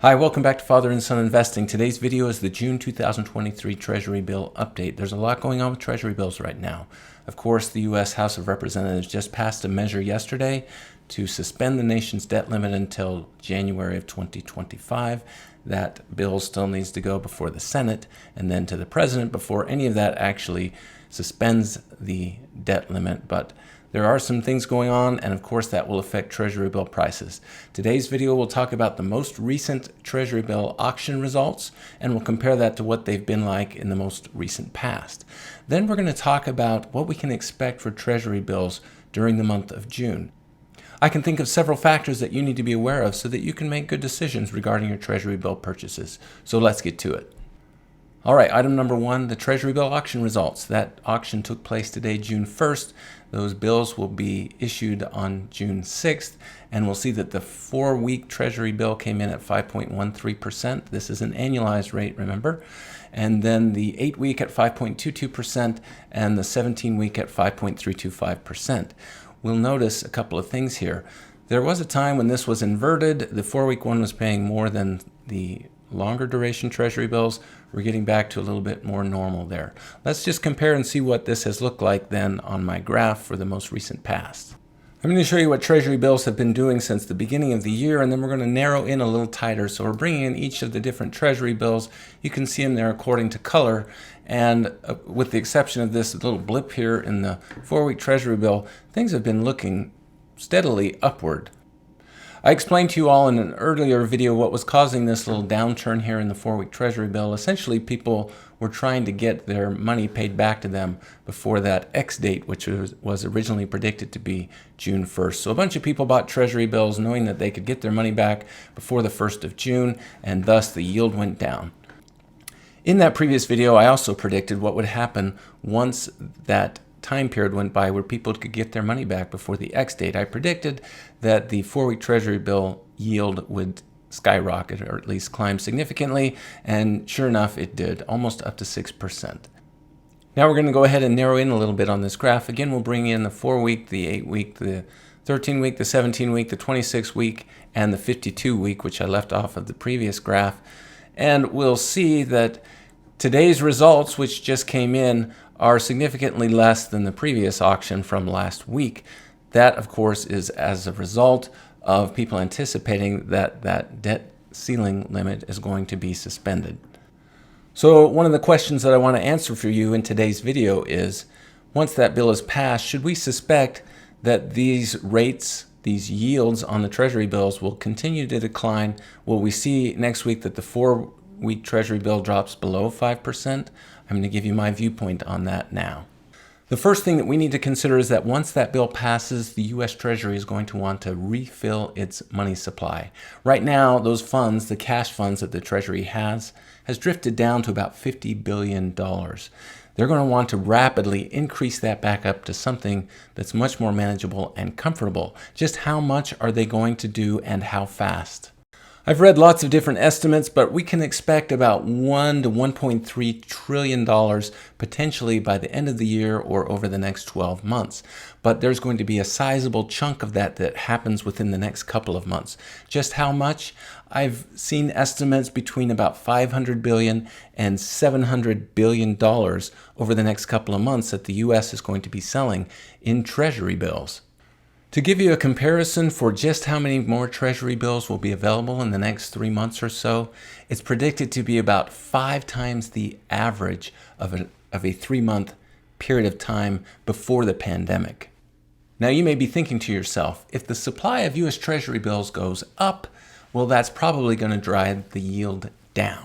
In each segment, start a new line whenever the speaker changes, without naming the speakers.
Hi, welcome back to Father and Son Investing. Today's video is the June 2023 Treasury bill update. There's a lot going on with Treasury bills right now. Of course, the US House of Representatives just passed a measure yesterday to suspend the nation's debt limit until January of 2025. That bill still needs to go before the Senate and then to the President before any of that actually suspends the debt limit. But there are some things going on, and of course that will affect Treasury bill prices. Today's video will talk about the most recent Treasury bill auction results, and we'll compare that to what they've been like in the most recent past. Then we're going to talk about what we can expect for Treasury bills during the month of June. I can think of several factors that you need to be aware of so that you can make good decisions regarding your Treasury bill purchases. So let's get to it. All right, item number one, the Treasury bill auction results. That auction took place today, June 1st. Those bills will be issued on June 6th, and we'll see that the 4-week Treasury bill came in at 5.13%. This is an annualized rate, remember? And then the 8-week at 5.22% and the 17-week at 5.325%. We'll notice a couple of things here. There was a time when this was inverted. The 4-week one was paying more than the longer duration Treasury bills. We're getting back to a little bit more normal there. Let's just compare and see what this has looked like then on my graph for the most recent past. I'm going to show you what Treasury bills have been doing since the beginning of the year, and then we're going to narrow in a little tighter. So we're bringing in each of the different Treasury bills. You can see them there according to color, and with the exception of this little blip here in the 4-week Treasury bill, things have been looking steadily upward. I explained to you all in an earlier video what was causing this little downturn here in the 4-week Treasury bill. Essentially, people were trying to get their money paid back to them before that X date, which was originally predicted to be June 1st. So a bunch of people bought Treasury bills knowing that they could get their money back before the 1st of June, and thus the yield went down. In that previous video, I also predicted what would happen once that time period went by where people could get their money back before the X date. I predicted that the 4-week Treasury bill yield would skyrocket, or at least climb significantly, and sure enough it did, almost up to 6%. Now we're going to go ahead and narrow in a little bit on this graph. Again, we'll bring in the 4-week, the 8-week, the 13-week, the 17-week, the 26-week, and the 52-week, which I left off of the previous graph. And we'll see that today's results, which just came in, are significantly less than the previous auction from last week. That, of course, is as a result of people anticipating that that debt ceiling limit is going to be suspended. So one of the questions that I want to answer for you in today's video is, once that bill is passed, should we suspect that these rates, these yields on the Treasury bills will continue to decline? Will we see next week that the 4-week Treasury bill drops below 5%? I'm going to give you my viewpoint on that now. The first thing that we need to consider is that once that bill passes, the US Treasury is going to want to refill its money supply. Right now, those funds, the cash funds that the Treasury has drifted down to about $50 billion. They're going to want to rapidly increase that back up to something that's much more manageable and comfortable. Just how much are they going to do and how fast? I've read lots of different estimates, but we can expect about $1 to $1.3 trillion potentially by the end of the year or over the next 12 months. But there's going to be a sizable chunk of that happens within the next couple of months. Just how much? I've seen estimates between about $500 billion and $700 billion over the next couple of months that the U.S. is going to be selling in Treasury bills. To give you a comparison for just how many more Treasury bills will be available in the next 3 months or so, it's predicted to be about 5 times the average of a 3-month period of time before the pandemic. Now you may be thinking to yourself, if the supply of US Treasury bills goes up, well, that's probably going to drive the yield down.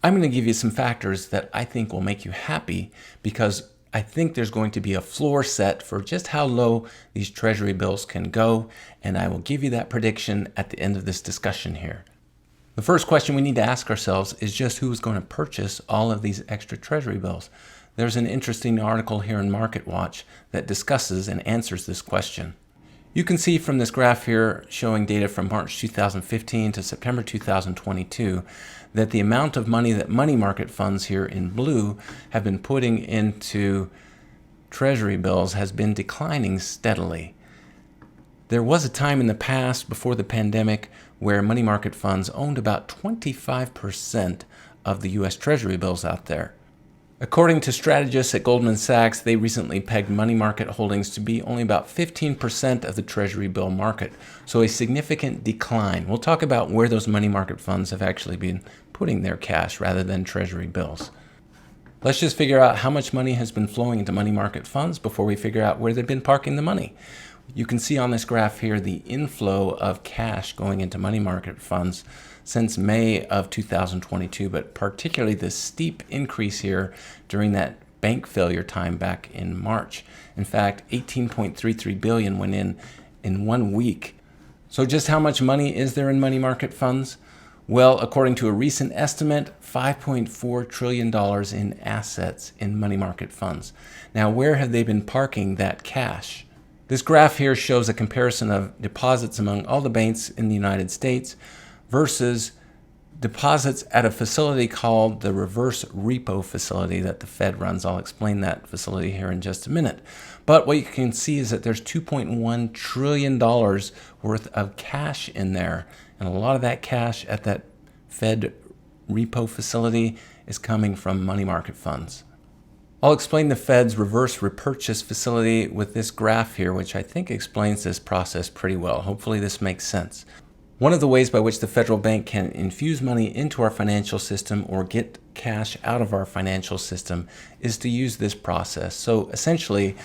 I'm going to give you some factors that I think will make you happy, because I think there's going to be a floor set for just how low these Treasury bills can go, and I will give you that prediction at the end of this discussion here. The first question we need to ask ourselves is just who's going to purchase all of these extra Treasury bills. There's an interesting article here in Market Watch that discusses and answers this question. You can see from this graph here showing data from March 2015 to September 2022 that the amount of money that money market funds here in blue have been putting into Treasury bills has been declining steadily. There was a time in the past before the pandemic where money market funds owned about 25% of the US Treasury bills out there. According to strategists at Goldman Sachs, they recently pegged money market holdings to be only about 15% of the Treasury bill market, so a significant decline. We'll talk about where those money market funds have actually been putting their cash rather than Treasury bills. Let's just figure out how much money has been flowing into money market funds before we figure out where they've been parking the money. You can see on this graph here the inflow of cash going into money market funds since May of 2022, but particularly the steep increase here during that bank failure time back in March. In fact, 18.33 billion went in 1 week. So just how much money is there in money market funds? Well, according to a recent estimate, $5.4 trillion in assets in money market funds. Now, where have they been parking that cash? This graph here shows a comparison of deposits among all the banks in the United States versus deposits at a facility called the Reverse Repo Facility that the Fed runs. I'll explain that facility here in just a minute. But what you can see is that there's $2.1 trillion worth of cash in there. And a lot of that cash at that Fed repo facility is coming from money market funds. I'll explain the Fed's reverse repurchase facility with this graph here, which I think explains this process pretty well. Hopefully this makes sense. One of the ways by which the federal bank can infuse money into our financial system or get cash out of our financial system is to use this process. So essentially,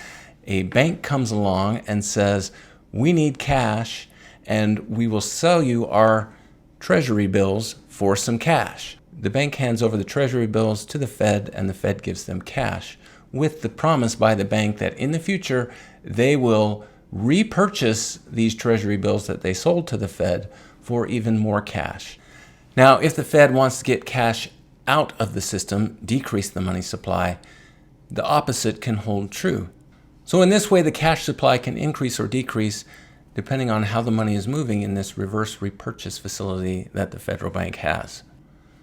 a bank comes along and says, we need cash and we will sell you our treasury bills for some cash. The bank hands over the treasury bills to the Fed and the Fed gives them cash with the promise by the bank that in the future they will repurchase these treasury bills that they sold to the Fed for even more cash. Now, if the Fed wants to get cash out of the system, decrease the money supply, the opposite can hold true. So in this way, the cash supply can increase or decrease depending on how the money is moving in this reverse repurchase facility that the federal bank has.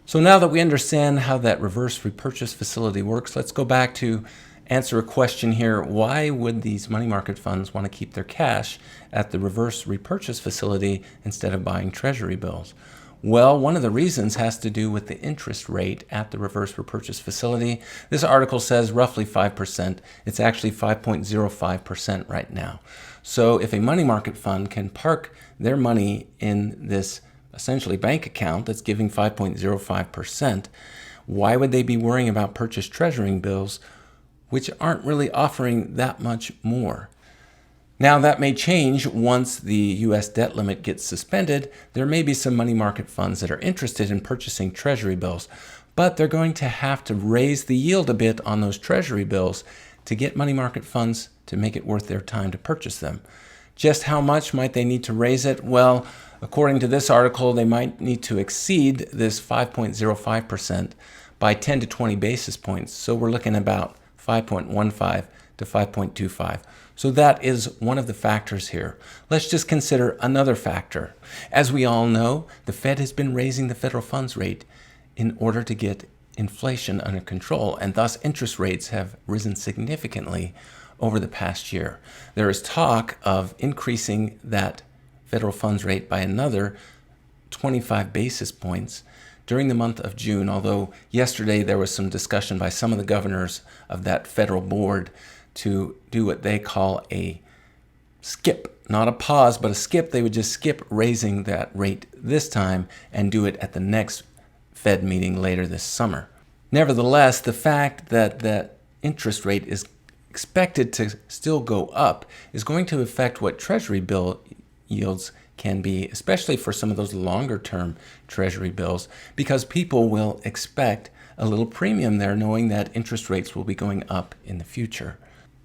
So now that we understand how that reverse repurchase facility works, let's go back to answer a question here. Why would these money market funds want to keep their cash at the reverse repurchase facility instead of buying treasury bills? Well, one of the reasons has to do with the interest rate at the reverse repurchase facility. This article says roughly 5%. It's actually 5.05% right now. So if a money market fund can park their money in this essentially bank account that's giving 5.05%, why would they be worrying about purchase treasury bills, which aren't really offering that much more? Now, that may change once the U.S. debt limit gets suspended. There may be some money market funds that are interested in purchasing treasury bills, but they're going to have to raise the yield a bit on those treasury bills to get money market funds to make it worth their time to purchase them. Just how much might they need to raise it? Well, according to this article, they might need to exceed this 5.05% by 10 to 20 basis points. So we're looking about 5.15 to 5.25. So that is one of the factors here. Let's just consider another factor. As we all know, the Fed has been raising the federal funds rate in order to get inflation under control, and thus interest rates have risen significantly over the past year. There is talk of increasing that federal funds rate by another 25 basis points during the month of June, although yesterday there was some discussion by some of the governors of that federal board to do what they call a skip, not a pause, but a skip. They would just skip raising that rate this time and do it at the next Fed meeting later this summer. Nevertheless, the fact that that interest rate is expected to still go up is going to affect what treasury bill yields can be, especially for some of those longer term treasury bills, because people will expect a little premium there knowing that interest rates will be going up in the future.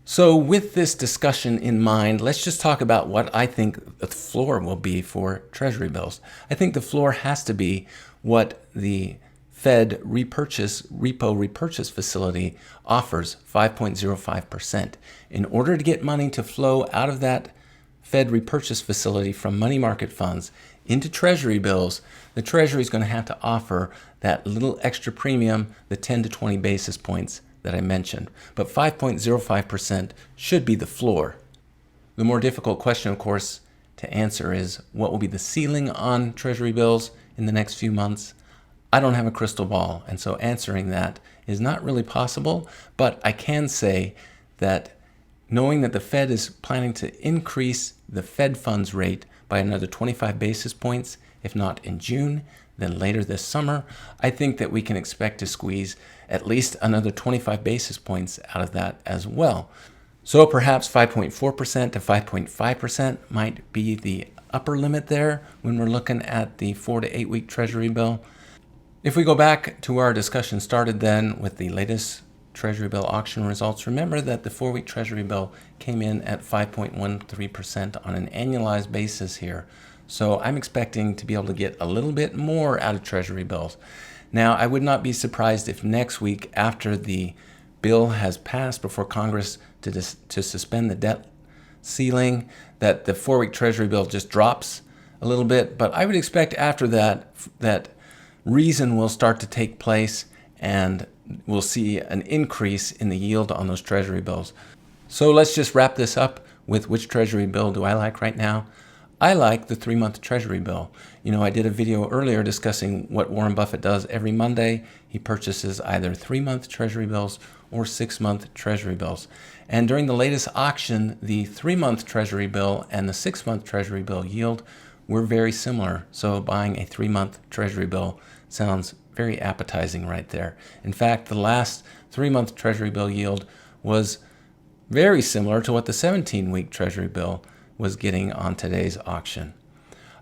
So with this discussion in mind, let's just talk about what I think the floor will be for treasury bills. I think the floor has to be what the Fed repo repurchase facility offers, 5.05%. In order to get money to flow out of that Fed repurchase facility from money market funds into treasury bills, the Treasury is going to have to offer that little extra premium, the 10 to 20 basis points that I mentioned. But 5.05% should be the floor. The more difficult question, of course, to answer is what will be the ceiling on Treasury bills in the next few months. I don't have a crystal ball, and so answering that is not really possible, but I can say that knowing that the Fed is planning to increase the Fed funds rate by another 25 basis points, if not in June, then later this summer, I think that we can expect to squeeze at least another 25 basis points out of that as well. So perhaps 5.4% to 5.5% might be the upper limit there when we're looking at the 4 to 8 week Treasury bill. If we go back to where our discussion started then with the latest Treasury bill auction results, remember that the 4-week Treasury bill came in at 5.13% on an annualized basis here. So I'm expecting to be able to get a little bit more out of Treasury bills. Now, I would not be surprised if next week, after the bill has passed before Congress to suspend the debt ceiling, that the 4-week Treasury bill just drops a little bit. But I would expect after that, that reason will start to take place and we'll see an increase in the yield on those Treasury bills. So let's just wrap this up with which Treasury bill do I like right now. I like the 3-month Treasury bill. You know, I did a video earlier discussing what Warren Buffett does every Monday. He purchases either 3-month Treasury bills or 6-month Treasury bills. And during the latest auction, the 3-month Treasury bill and the 6-month Treasury bill yield were very similar. So buying a 3-month Treasury bill sounds very appetizing right there. In fact, the last 3-month Treasury bill yield was very similar to what the 17-week Treasury bill was getting on today's auction.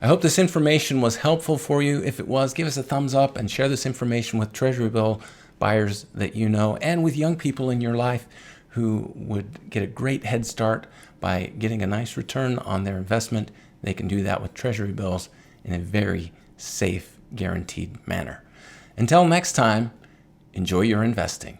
I hope this information was helpful for you. If it was, give us a thumbs up and share this information with Treasury bill buyers that you know and with young people in your life who would get a great head start by getting a nice return on their investment. They can do that with Treasury bills in a very safe, guaranteed manner. Until next time, enjoy your investing.